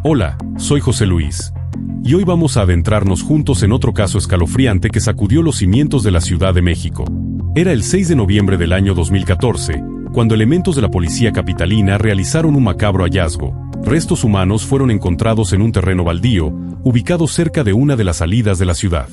Hola, soy José Luis. Y hoy vamos a adentrarnos juntos en otro caso escalofriante que sacudió los cimientos de la Ciudad de México. Era el 6 de noviembre del año 2014, cuando elementos de la policía capitalina realizaron un macabro hallazgo. Restos humanos fueron encontrados en un terreno baldío, ubicado cerca de una de las salidas de la ciudad.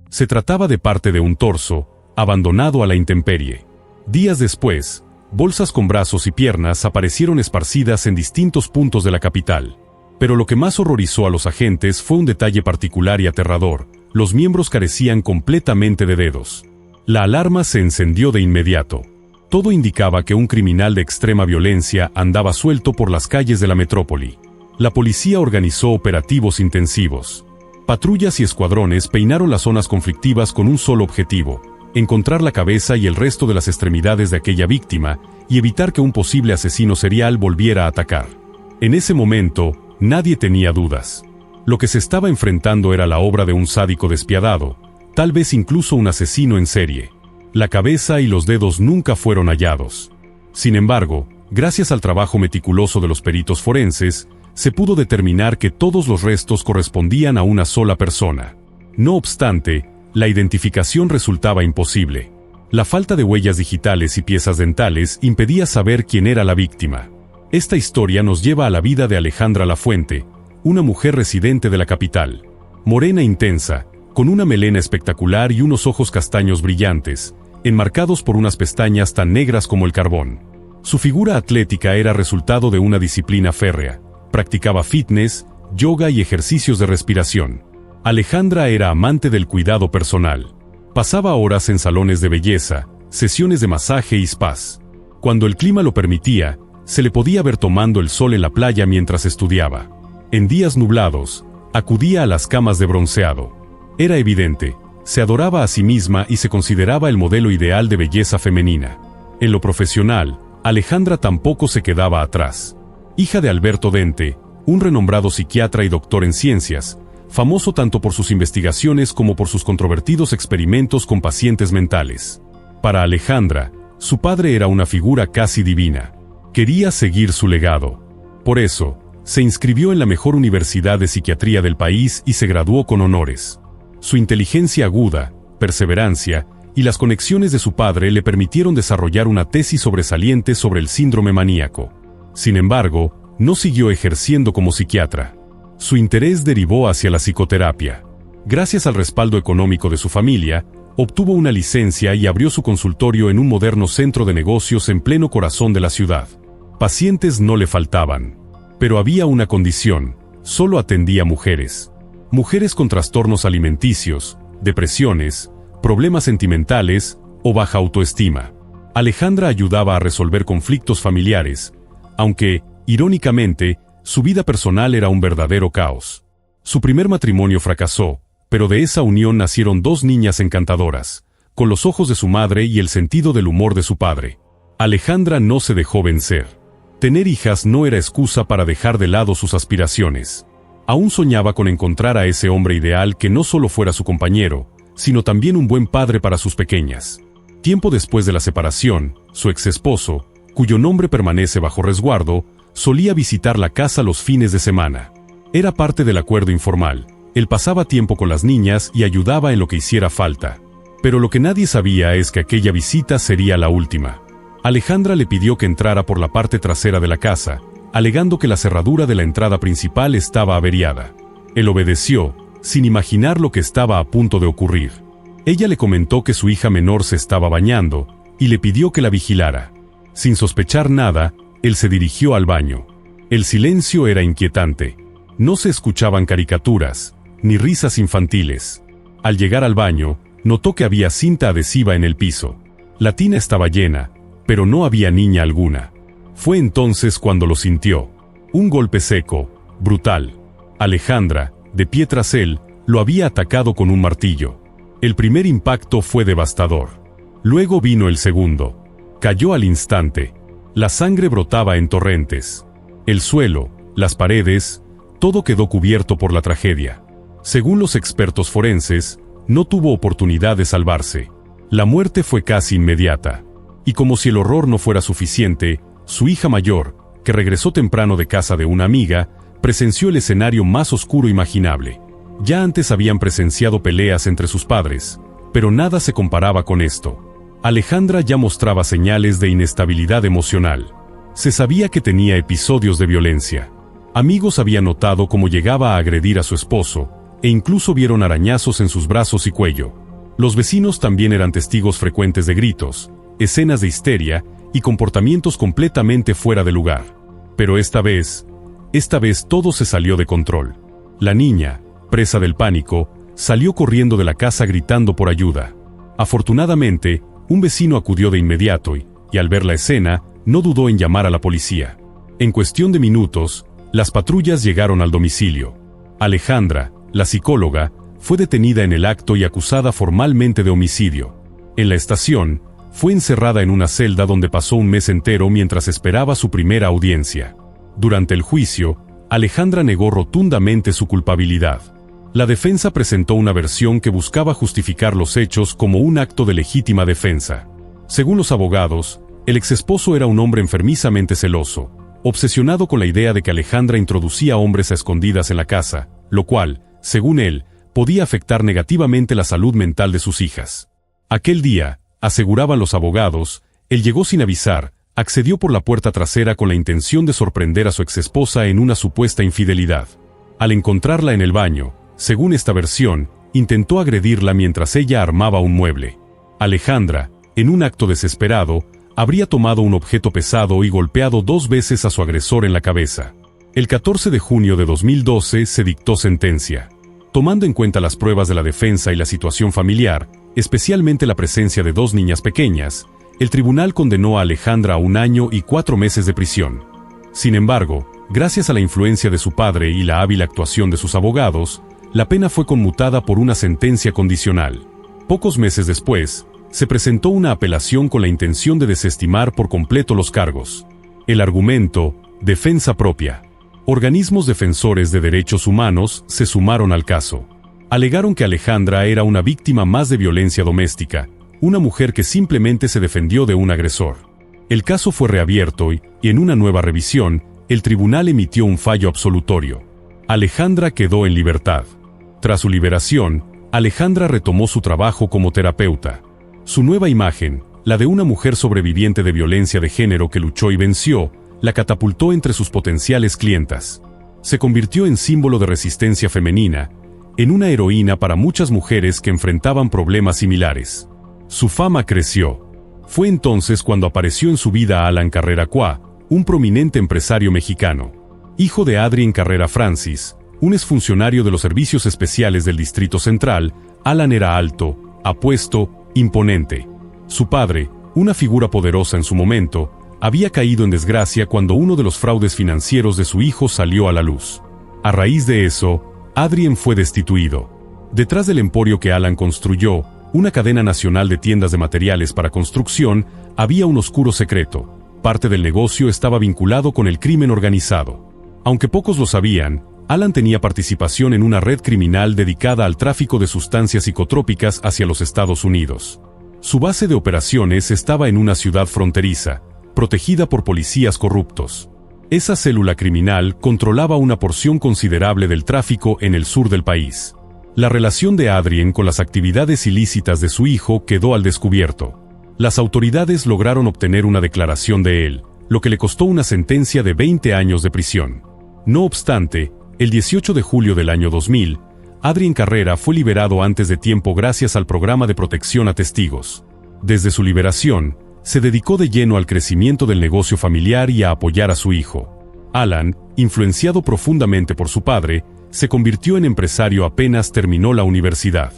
Se trataba de parte de un torso, abandonado a la intemperie. Días después, bolsas con brazos y piernas aparecieron esparcidas en distintos puntos de la capital. Pero lo que más horrorizó a los agentes fue un detalle particular y aterrador: los miembros carecían completamente de dedos. La alarma se encendió de inmediato. Todo indicaba que un criminal de extrema violencia andaba suelto por las calles de la metrópoli. La policía organizó operativos intensivos. Patrullas y escuadrones peinaron las zonas conflictivas con un solo objetivo: encontrar la cabeza y el resto de las extremidades de aquella víctima y evitar que un posible asesino serial volviera a atacar. En ese momento, nadie tenía dudas. Lo que se estaba enfrentando era la obra de un sádico despiadado, tal vez incluso un asesino en serie. La cabeza y los dedos nunca fueron hallados. Sin embargo, gracias al trabajo meticuloso de los peritos forenses, se pudo determinar que todos los restos correspondían a una sola persona. No obstante, la identificación resultaba imposible. La falta de huellas digitales y piezas dentales impedía saber quién era la víctima. Esta historia nos lleva a la vida de Alejandra Lafuente, una mujer residente de la capital. Morena intensa, con una melena espectacular y unos ojos castaños brillantes, enmarcados por unas pestañas tan negras como el carbón. Su figura atlética era resultado de una disciplina férrea. Practicaba fitness, yoga y ejercicios de respiración. Alejandra era amante del cuidado personal. Pasaba horas en salones de belleza, sesiones de masaje y spas. Cuando el clima lo permitía, se le podía ver tomando el sol en la playa mientras estudiaba. En días nublados, acudía a las camas de bronceado. Era evidente, se adoraba a sí misma y se consideraba el modelo ideal de belleza femenina. En lo profesional, Alejandra tampoco se quedaba atrás. Hija de Alberto Dente, un renombrado psiquiatra y doctor en ciencias, famoso tanto por sus investigaciones como por sus controvertidos experimentos con pacientes mentales. Para Alejandra, su padre era una figura casi divina. Quería seguir su legado. Por eso, se inscribió en la mejor universidad de psiquiatría del país y se graduó con honores. Su inteligencia aguda, perseverancia y las conexiones de su padre le permitieron desarrollar una tesis sobresaliente sobre el síndrome maníaco. Sin embargo, no siguió ejerciendo como psiquiatra. Su interés derivó hacia la psicoterapia. Gracias al respaldo económico de su familia, obtuvo una licencia y abrió su consultorio en un moderno centro de negocios en pleno corazón de la ciudad. Pacientes no le faltaban. Pero había una condición: solo atendía mujeres. Mujeres con trastornos alimenticios, depresiones, problemas sentimentales o baja autoestima. Alejandra ayudaba a resolver conflictos familiares, aunque, irónicamente, su vida personal era un verdadero caos. Su primer matrimonio fracasó, pero de esa unión nacieron dos niñas encantadoras, con los ojos de su madre y el sentido del humor de su padre. Alejandra no se dejó vencer. Tener hijas no era excusa para dejar de lado sus aspiraciones. Aún soñaba con encontrar a ese hombre ideal que no solo fuera su compañero, sino también un buen padre para sus pequeñas. Tiempo después de la separación, su exesposo, cuyo nombre permanece bajo resguardo, solía visitar la casa los fines de semana. Era parte del acuerdo informal. Él pasaba tiempo con las niñas y ayudaba en lo que hiciera falta. Pero lo que nadie sabía es que aquella visita sería la última. Alejandra le pidió que entrara por la parte trasera de la casa, alegando que la cerradura de la entrada principal estaba averiada. Él obedeció, sin imaginar lo que estaba a punto de ocurrir. Ella le comentó que su hija menor se estaba bañando, y le pidió que la vigilara. Sin sospechar nada, él se dirigió al baño. El silencio era inquietante. No se escuchaban caricaturas, ni risas infantiles. Al llegar al baño, notó que había cinta adhesiva en el piso. La tina estaba llena, pero no había niña alguna. Fue entonces cuando lo sintió. Un golpe seco, brutal. Alejandra, de pie tras él, lo había atacado con un martillo. El primer impacto fue devastador. Luego vino el segundo. Cayó al instante. La sangre brotaba en torrentes. El suelo, las paredes, todo quedó cubierto por la tragedia. Según los expertos forenses, no tuvo oportunidad de salvarse. La muerte fue casi inmediata. Y como si el horror no fuera suficiente, su hija mayor, que regresó temprano de casa de una amiga, presenció el escenario más oscuro imaginable. Ya antes habían presenciado peleas entre sus padres, pero nada se comparaba con esto. Alejandra ya mostraba señales de inestabilidad emocional. Se sabía que tenía episodios de violencia. Amigos habían notado cómo llegaba a agredir a su esposo, e incluso vieron arañazos en sus brazos y cuello. Los vecinos también eran testigos frecuentes de gritos, escenas de histeria y comportamientos completamente fuera de lugar. Pero esta vez todo se salió de control. La niña, presa del pánico, salió corriendo de la casa gritando por ayuda. Afortunadamente, un vecino acudió de inmediato y al ver la escena, no dudó en llamar a la policía. En cuestión de minutos, las patrullas llegaron al domicilio. Alejandra, la psicóloga, fue detenida en el acto y acusada formalmente de homicidio. En la estación, fue encerrada en una celda donde pasó un mes entero mientras esperaba su primera audiencia. Durante el juicio, Alejandra negó rotundamente su culpabilidad. La defensa presentó una versión que buscaba justificar los hechos como un acto de legítima defensa. Según los abogados, el exesposo era un hombre enfermizamente celoso, obsesionado con la idea de que Alejandra introducía hombres a escondidas en la casa, lo cual, según él, podía afectar negativamente la salud mental de sus hijas. Aquel día, aseguraban los abogados, él llegó sin avisar, accedió por la puerta trasera con la intención de sorprender a su exesposa en una supuesta infidelidad. Al encontrarla en el baño, según esta versión, intentó agredirla mientras ella armaba un mueble. Alejandra, en un acto desesperado, habría tomado un objeto pesado y golpeado 2 veces a su agresor en la cabeza. El 14 de junio de 2012 se dictó sentencia. Tomando en cuenta las pruebas de la defensa y la situación familiar, especialmente la presencia de 2 niñas pequeñas, el tribunal condenó a Alejandra a 1 año y 4 meses de prisión. Sin embargo, gracias a la influencia de su padre y la hábil actuación de sus abogados, la pena fue conmutada por una sentencia condicional. Pocos meses después, se presentó una apelación con la intención de desestimar por completo los cargos. El argumento, defensa propia. Organismos defensores de derechos humanos se sumaron al caso. Alegaron que Alejandra era una víctima más de violencia doméstica, una mujer que simplemente se defendió de un agresor. El caso fue reabierto y, en una nueva revisión, el tribunal emitió un fallo absolutorio. Alejandra quedó en libertad. Tras su liberación, Alejandra retomó su trabajo como terapeuta. Su nueva imagen, la de una mujer sobreviviente de violencia de género que luchó y venció, la catapultó entre sus potenciales clientas. Se convirtió en símbolo de resistencia femenina, en una heroína para muchas mujeres que enfrentaban problemas similares. Su fama creció. Fue entonces cuando apareció en su vida Alan Carrera Qua, un prominente empresario mexicano. Hijo de Adrien Carrera Francis, un exfuncionario de los servicios especiales del Distrito Central, Alan era alto, apuesto, imponente. Su padre, una figura poderosa en su momento, había caído en desgracia cuando uno de los fraudes financieros de su hijo salió a la luz. A raíz de eso, Adrien fue destituido. Detrás del emporio que Alan construyó, una cadena nacional de tiendas de materiales para construcción, había un oscuro secreto. Parte del negocio estaba vinculado con el crimen organizado. Aunque pocos lo sabían, Alan tenía participación en una red criminal dedicada al tráfico de sustancias psicotrópicas hacia los Estados Unidos. Su base de operaciones estaba en una ciudad fronteriza, protegida por policías corruptos. Esa célula criminal controlaba una porción considerable del tráfico en el sur del país. La relación de Adrien con las actividades ilícitas de su hijo quedó al descubierto. Las autoridades lograron obtener una declaración de él, lo que le costó una sentencia de 20 años de prisión. No obstante, el 18 de julio del año 2000, Adrien Carrera fue liberado antes de tiempo gracias al programa de protección a testigos. Desde su liberación, se dedicó de lleno al crecimiento del negocio familiar y a apoyar a su hijo. Alan, influenciado profundamente por su padre, se convirtió en empresario apenas terminó la universidad.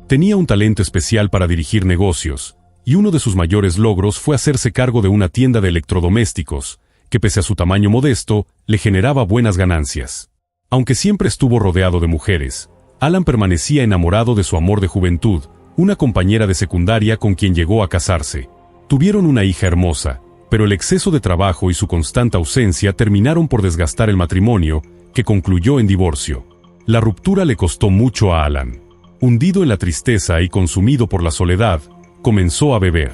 Tenía un talento especial para dirigir negocios, y uno de sus mayores logros fue hacerse cargo de una tienda de electrodomésticos, que pese a su tamaño modesto, le generaba buenas ganancias. Aunque siempre estuvo rodeado de mujeres, Alan permanecía enamorado de su amor de juventud, una compañera de secundaria con quien llegó a casarse. Tuvieron una hija hermosa, pero el exceso de trabajo y su constante ausencia terminaron por desgastar el matrimonio, que concluyó en divorcio. La ruptura le costó mucho a Alan. Hundido en la tristeza y consumido por la soledad, comenzó a beber.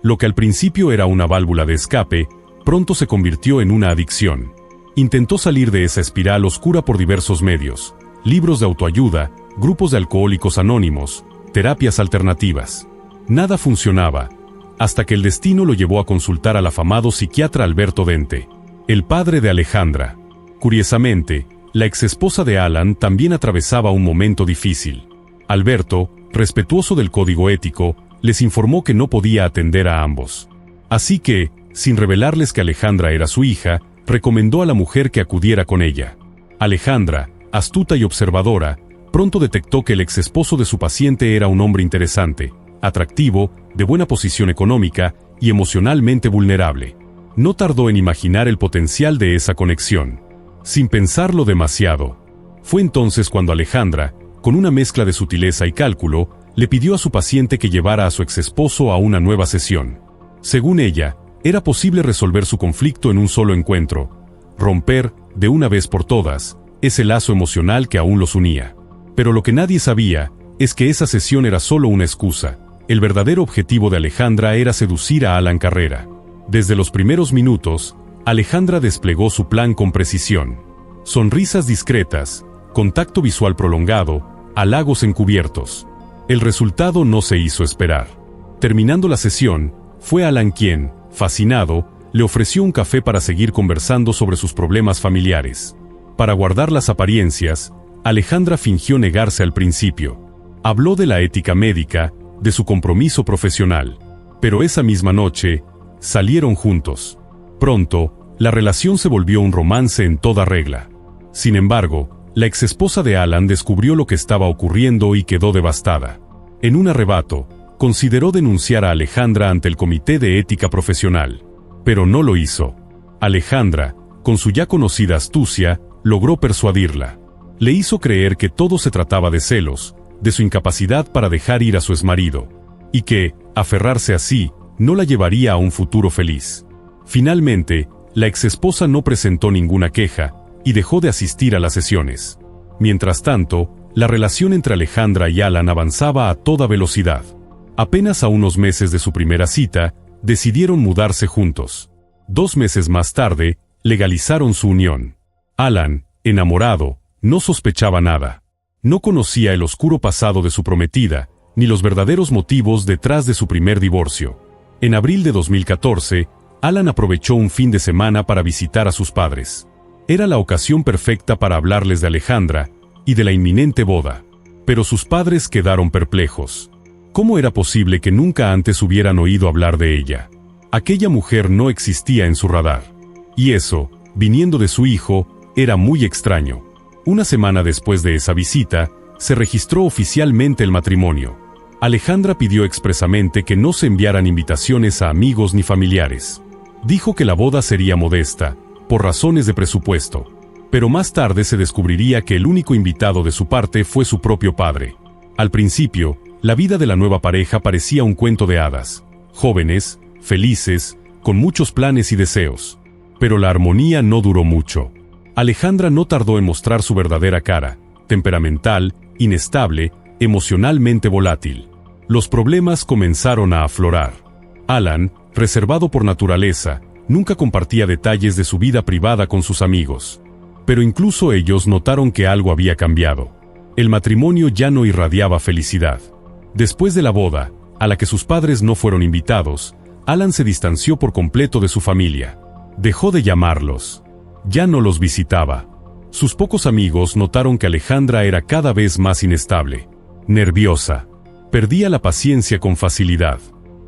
Lo que al principio era una válvula de escape, pronto se convirtió en una adicción. Intentó salir de esa espiral oscura por diversos medios: libros de autoayuda, grupos de alcohólicos anónimos, terapias alternativas. Nada funcionaba, hasta que el destino lo llevó a consultar al afamado psiquiatra Alberto Dente, el padre de Alejandra. Curiosamente, la exesposa de Alan también atravesaba un momento difícil. Alberto, respetuoso del código ético, les informó que no podía atender a ambos. Así que, sin revelarles que Alejandra era su hija, recomendó a la mujer que acudiera con ella. Alejandra, astuta y observadora, pronto detectó que el exesposo de su paciente era un hombre interesante, atractivo, de buena posición económica y emocionalmente vulnerable. No tardó en imaginar el potencial de esa conexión. Sin pensarlo demasiado, fue entonces cuando Alejandra, con una mezcla de sutileza y cálculo, le pidió a su paciente que llevara a su exesposo a una nueva sesión. Según ella, era posible resolver su conflicto en un solo encuentro, romper, de una vez por todas, ese lazo emocional que aún los unía. Pero lo que nadie sabía es que esa sesión era solo una excusa. El verdadero objetivo de Alejandra era seducir a Alan Carrera. Desde los primeros minutos, Alejandra desplegó su plan con precisión. Sonrisas discretas, contacto visual prolongado, halagos encubiertos. El resultado no se hizo esperar. Terminando la sesión, fue Alan quien, fascinado, le ofreció un café para seguir conversando sobre sus problemas familiares. Para guardar las apariencias, Alejandra fingió negarse al principio. Habló de la ética médica, de su compromiso profesional. Pero esa misma noche, salieron juntos. Pronto, la relación se volvió un romance en toda regla. Sin embargo, la exesposa de Alan descubrió lo que estaba ocurriendo y quedó devastada. En un arrebato, consideró denunciar a Alejandra ante el Comité de Ética Profesional. Pero no lo hizo. Alejandra, con su ya conocida astucia, logró persuadirla. Le hizo creer que todo se trataba de celos, de su incapacidad para dejar ir a su exmarido, y que, aferrarse así, no la llevaría a un futuro feliz. Finalmente, la exesposa no presentó ninguna queja, y dejó de asistir a las sesiones. Mientras tanto, la relación entre Alejandra y Alan avanzaba a toda velocidad. Apenas a unos meses de su primera cita, decidieron mudarse juntos. 2 meses más tarde, legalizaron su unión. Alan, enamorado, no sospechaba nada. No conocía el oscuro pasado de su prometida, ni los verdaderos motivos detrás de su primer divorcio. En abril de 2014, Alan aprovechó un fin de semana para visitar a sus padres. Era la ocasión perfecta para hablarles de Alejandra y de la inminente boda. Pero sus padres quedaron perplejos. ¿Cómo era posible que nunca antes hubieran oído hablar de ella? Aquella mujer no existía en su radar. Y eso, viniendo de su hijo, era muy extraño. Una semana después de esa visita, se registró oficialmente el matrimonio. Alejandra pidió expresamente que no se enviaran invitaciones a amigos ni familiares. Dijo que la boda sería modesta, por razones de presupuesto. Pero más tarde se descubriría que el único invitado de su parte fue su propio padre. Al principio, la vida de la nueva pareja parecía un cuento de hadas. Jóvenes, felices, con muchos planes y deseos. Pero la armonía no duró mucho. Alejandra no tardó en mostrar su verdadera cara: temperamental, inestable, emocionalmente volátil. Los problemas comenzaron a aflorar. Alan, reservado por naturaleza, nunca compartía detalles de su vida privada con sus amigos. Pero incluso ellos notaron que algo había cambiado. El matrimonio ya no irradiaba felicidad. Después de la boda, a la que sus padres no fueron invitados, Alan se distanció por completo de su familia. Dejó de llamarlos. Ya no los visitaba. Sus pocos amigos notaron que Alejandra era cada vez más inestable, nerviosa. Perdía la paciencia con facilidad.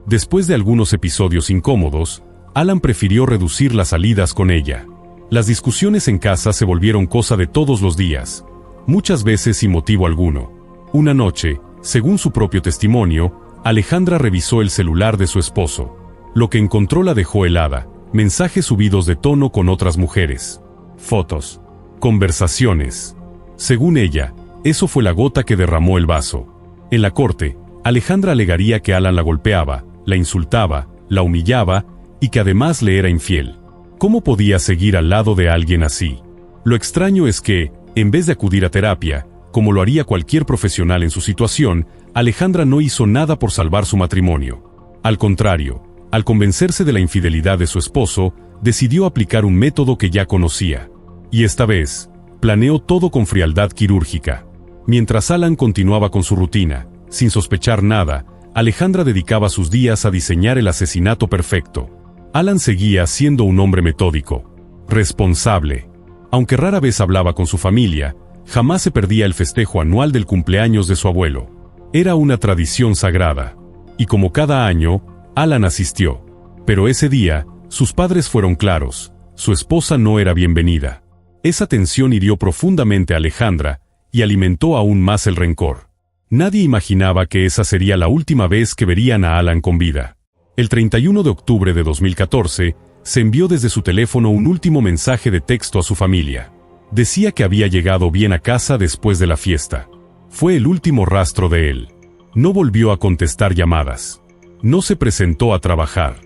Después de algunos episodios incómodos, Alan prefirió reducir las salidas con ella. Las discusiones en casa se volvieron cosa de todos los días, muchas veces sin motivo alguno. Una noche, según su propio testimonio, Alejandra revisó el celular de su esposo. Lo que encontró la dejó helada: mensajes subidos de tono con otras mujeres, fotos, conversaciones. Según ella, eso fue la gota que derramó el vaso. En la corte, Alejandra alegaría que Alan la golpeaba, la insultaba, la humillaba y que además le era infiel. ¿Cómo podía seguir al lado de alguien así? Lo extraño es que, en vez de acudir a terapia, como lo haría cualquier profesional en su situación, Alejandra no hizo nada por salvar su matrimonio. Al contrario, al convencerse de la infidelidad de su esposo, decidió aplicar un método que ya conocía: Y esta vez, planeó todo con frialdad quirúrgica. Mientras Alan continuaba con su rutina, sin sospechar nada, Alejandra dedicaba sus días a diseñar el asesinato perfecto. Alan seguía siendo un hombre metódico, responsable. Aunque rara vez hablaba con su familia, jamás se perdía el festejo anual del cumpleaños de su abuelo. Era una tradición sagrada. Y como cada año, Alan asistió. Pero ese día, sus padres fueron claros: su esposa no era bienvenida. Esa tensión hirió profundamente a Alejandra y alimentó aún más el rencor. Nadie imaginaba que esa sería la última vez que verían a Alan con vida. El 31 de octubre de 2014, se envió desde su teléfono un último mensaje de texto a su familia. Decía que había llegado bien a casa después de la fiesta. Fue el último rastro de él. No volvió a contestar llamadas. No se presentó a trabajar.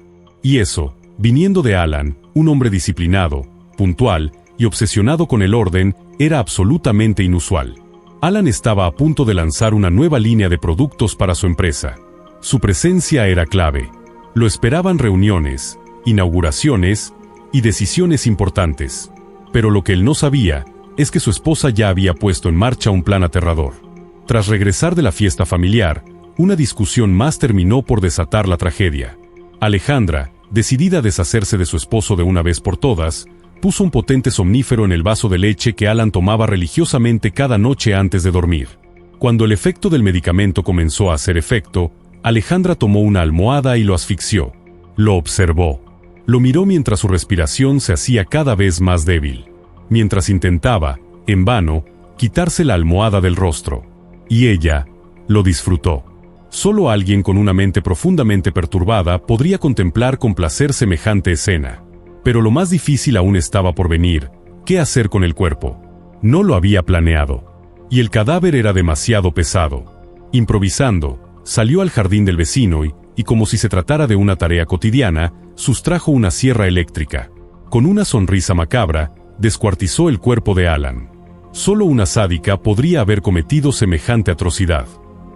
Y eso, viniendo de Alan, un hombre disciplinado, puntual y obsesionado con el orden, era absolutamente inusual. Alan estaba a punto de lanzar una nueva línea de productos para su empresa. Su presencia era clave. Lo esperaban reuniones, inauguraciones y decisiones importantes. Pero lo que él no sabía es que su esposa ya había puesto en marcha un plan aterrador. Tras regresar de la fiesta familiar, una discusión más terminó por desatar la tragedia. Alejandra, decidida a deshacerse de su esposo de una vez por todas, puso un potente somnífero en el vaso de leche que Alan tomaba religiosamente cada noche antes de dormir. Cuando el efecto del medicamento comenzó a hacer efecto, Alejandra tomó una almohada y lo asfixió. Lo observó. Lo miró mientras su respiración se hacía cada vez más débil. Mientras intentaba, en vano, quitarse la almohada del rostro. Y ella lo disfrutó. Solo alguien con una mente profundamente perturbada podría contemplar con placer semejante escena. Pero lo más difícil aún estaba por venir: ¿qué hacer con el cuerpo? No lo había planeado. Y el cadáver era demasiado pesado. Improvisando, salió al jardín del vecino y como si se tratara de una tarea cotidiana, sustrajo una sierra eléctrica. Con una sonrisa macabra, descuartizó el cuerpo de Alan. Solo una sádica podría haber cometido semejante atrocidad.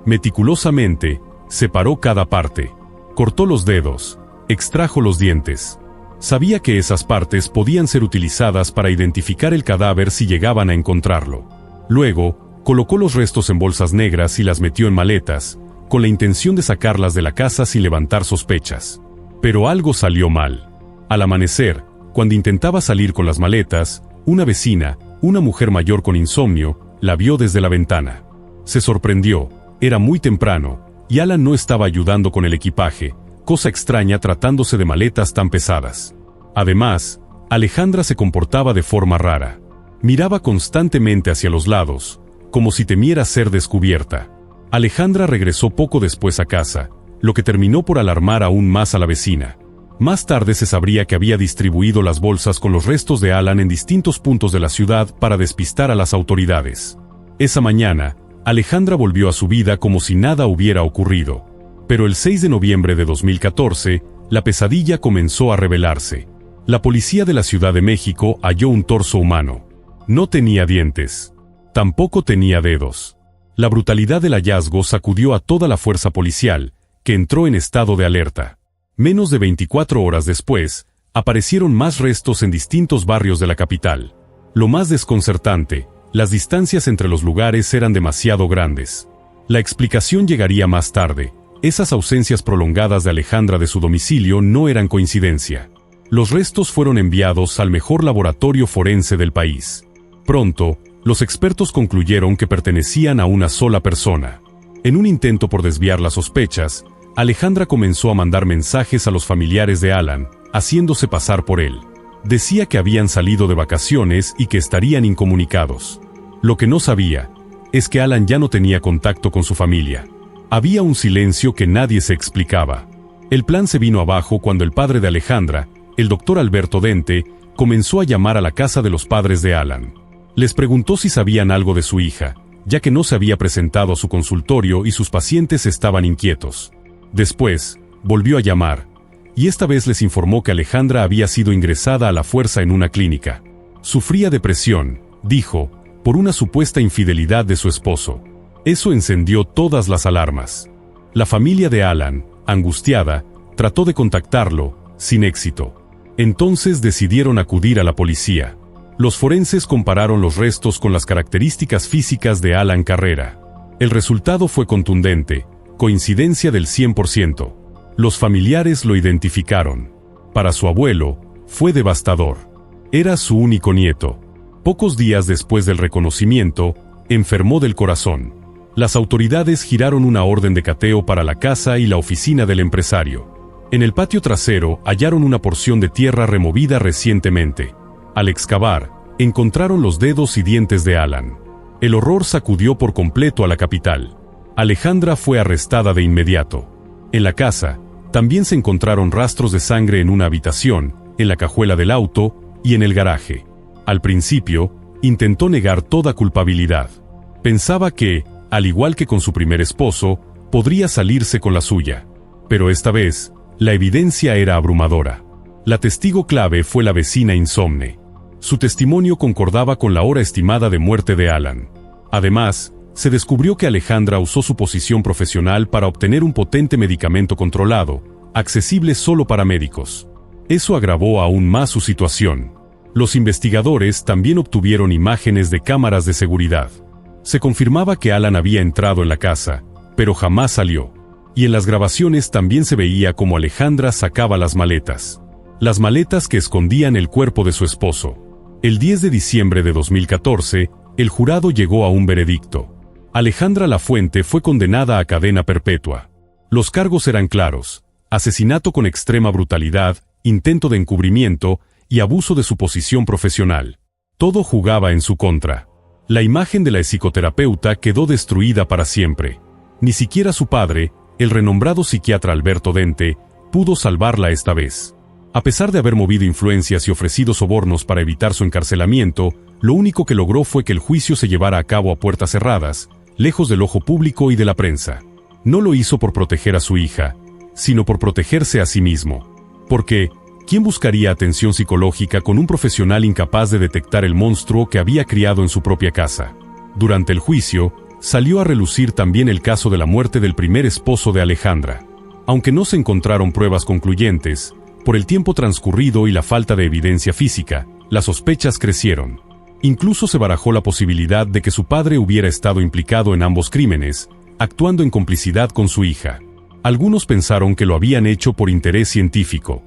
Meticulosamente, separó cada parte. Cortó los dedos, extrajo los dientes. Sabía que esas partes podían ser utilizadas para identificar el cadáver si llegaban a encontrarlo. Luego, colocó los restos en bolsas negras y las metió en maletas, con la intención de sacarlas de la casa sin levantar sospechas. Pero algo salió mal. Al amanecer, cuando intentaba salir con las maletas, una vecina, una mujer mayor con insomnio, la vio desde la ventana. Se sorprendió, era muy temprano, y Alan no estaba ayudando con el equipaje, cosa extraña tratándose de maletas tan pesadas. Además, Alejandra se comportaba de forma rara. Miraba constantemente hacia los lados, como si temiera ser descubierta. Alejandra regresó poco después a casa, lo que terminó por alarmar aún más a la vecina. Más tarde se sabría que había distribuido las bolsas con los restos de Alan en distintos puntos de la ciudad para despistar a las autoridades. Esa mañana, Alejandra volvió a su vida como si nada hubiera ocurrido. Pero el 6 de noviembre de 2014, la pesadilla comenzó a revelarse. La policía de la Ciudad de México halló un torso humano. No tenía dientes. Tampoco tenía dedos. La brutalidad del hallazgo sacudió a toda la fuerza policial, que entró en estado de alerta. Menos de 24 horas después, aparecieron más restos en distintos barrios de la capital. Lo más desconcertante, las distancias entre los lugares eran demasiado grandes. La explicación llegaría más tarde. Esas ausencias prolongadas de Alejandra de su domicilio no eran coincidencia. Los restos fueron enviados al mejor laboratorio forense del país. Pronto, los expertos concluyeron que pertenecían a una sola persona. En un intento por desviar las sospechas, Alejandra comenzó a mandar mensajes a los familiares de Alan, haciéndose pasar por él. Decía que habían salido de vacaciones y que estarían incomunicados. Lo que no sabía es que Alan ya no tenía contacto con su familia. Había un silencio que nadie se explicaba. El plan se vino abajo cuando el padre de Alejandra, el doctor Alberto Dente, comenzó a llamar a la casa de los padres de Alan. Les preguntó si sabían algo de su hija, ya que no se había presentado a su consultorio y sus pacientes estaban inquietos. Después, volvió a llamar, y esta vez les informó que Alejandra había sido ingresada a la fuerza en una clínica. Sufría depresión, dijo, por una supuesta infidelidad de su esposo. Eso encendió todas las alarmas. La familia de Alan, angustiada, trató de contactarlo, sin éxito. Entonces decidieron acudir a la policía. Los forenses compararon los restos con las características físicas de Alan Carrera. El resultado fue contundente, coincidencia del 100%. Los familiares lo identificaron. Para su abuelo, fue devastador. Era su único nieto. Pocos días después del reconocimiento, enfermó del corazón. Las autoridades giraron una orden de cateo para la casa y la oficina del empresario. En el patio trasero hallaron una porción de tierra removida recientemente. Al excavar, encontraron los dedos y dientes de Alan. El horror sacudió por completo a la capital. Alejandra fue arrestada de inmediato. En la casa, también se encontraron rastros de sangre en una habitación, en la cajuela del auto y en el garaje. Al principio, intentó negar toda culpabilidad. Pensaba que, al igual que con su primer esposo, podría salirse con la suya. Pero esta vez, la evidencia era abrumadora. La testigo clave fue la vecina Insomne. Su testimonio concordaba con la hora estimada de muerte de Alan. Además, se descubrió que Alejandra usó su posición profesional para obtener un potente medicamento controlado, accesible solo para médicos. Eso agravó aún más su situación. Los investigadores también obtuvieron imágenes de cámaras de seguridad. Se confirmaba que Alan había entrado en la casa, pero jamás salió. Y en las grabaciones también se veía cómo Alejandra sacaba las maletas. Las maletas que escondían el cuerpo de su esposo. El 10 de diciembre de 2014, el jurado llegó a un veredicto. Alejandra Lafuente fue condenada a cadena perpetua. Los cargos eran claros: asesinato con extrema brutalidad, intento de encubrimiento y abuso de su posición profesional. Todo jugaba en su contra. La imagen de la psicoterapeuta quedó destruida para siempre. Ni siquiera su padre, el renombrado psiquiatra Alberto Dente, pudo salvarla esta vez. A pesar de haber movido influencias y ofrecido sobornos para evitar su encarcelamiento, lo único que logró fue que el juicio se llevara a cabo a puertas cerradas, lejos del ojo público y de la prensa. No lo hizo por proteger a su hija, sino por protegerse a sí mismo. Porque, ¿quién buscaría atención psicológica con un profesional incapaz de detectar el monstruo que había criado en su propia casa? Durante el juicio, salió a relucir también el caso de la muerte del primer esposo de Alejandra. Aunque no se encontraron pruebas concluyentes, por el tiempo transcurrido y la falta de evidencia física, las sospechas crecieron. Incluso se barajó la posibilidad de que su padre hubiera estado implicado en ambos crímenes, actuando en complicidad con su hija. Algunos pensaron que lo habían hecho por interés científico.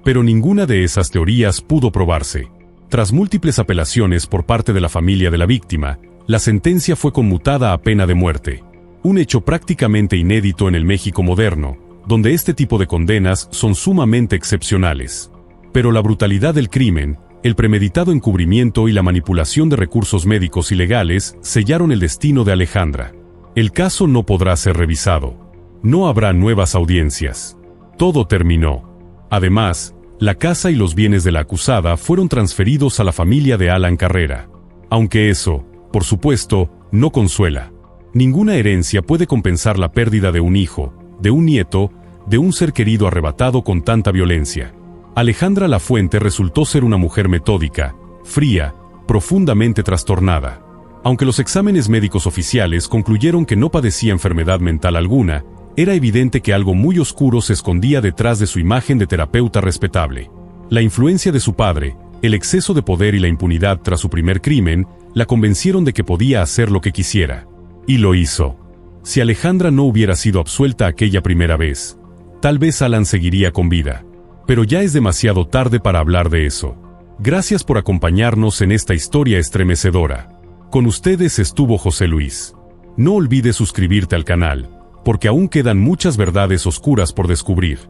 Pero ninguna de esas teorías pudo probarse. Tras múltiples apelaciones por parte de la familia de la víctima, la sentencia fue conmutada a pena de muerte. Un hecho prácticamente inédito en el México moderno, donde este tipo de condenas son sumamente excepcionales. Pero la brutalidad del crimen, el premeditado encubrimiento y la manipulación de recursos médicos ilegales sellaron el destino de Alejandra. El caso no podrá ser revisado. No habrá nuevas audiencias. Todo terminó. Además, la casa y los bienes de la acusada fueron transferidos a la familia de Alan Carrera. Aunque eso, por supuesto, no consuela. Ninguna herencia puede compensar la pérdida de un hijo, de un nieto, de un ser querido arrebatado con tanta violencia. Alejandra Lafuente resultó ser una mujer metódica, fría, profundamente trastornada. Aunque los exámenes médicos oficiales concluyeron que no padecía enfermedad mental alguna, era evidente que algo muy oscuro se escondía detrás de su imagen de terapeuta respetable. La influencia de su padre, el exceso de poder y la impunidad tras su primer crimen, la convencieron de que podía hacer lo que quisiera. Y lo hizo. Si Alejandra no hubiera sido absuelta aquella primera vez, tal vez Alan seguiría con vida. Pero ya es demasiado tarde para hablar de eso. Gracias por acompañarnos en esta historia estremecedora. Con ustedes estuvo José Luis. No olvides suscribirte al canal, porque aún quedan muchas verdades oscuras por descubrir.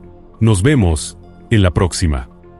Nos vemos en la próxima.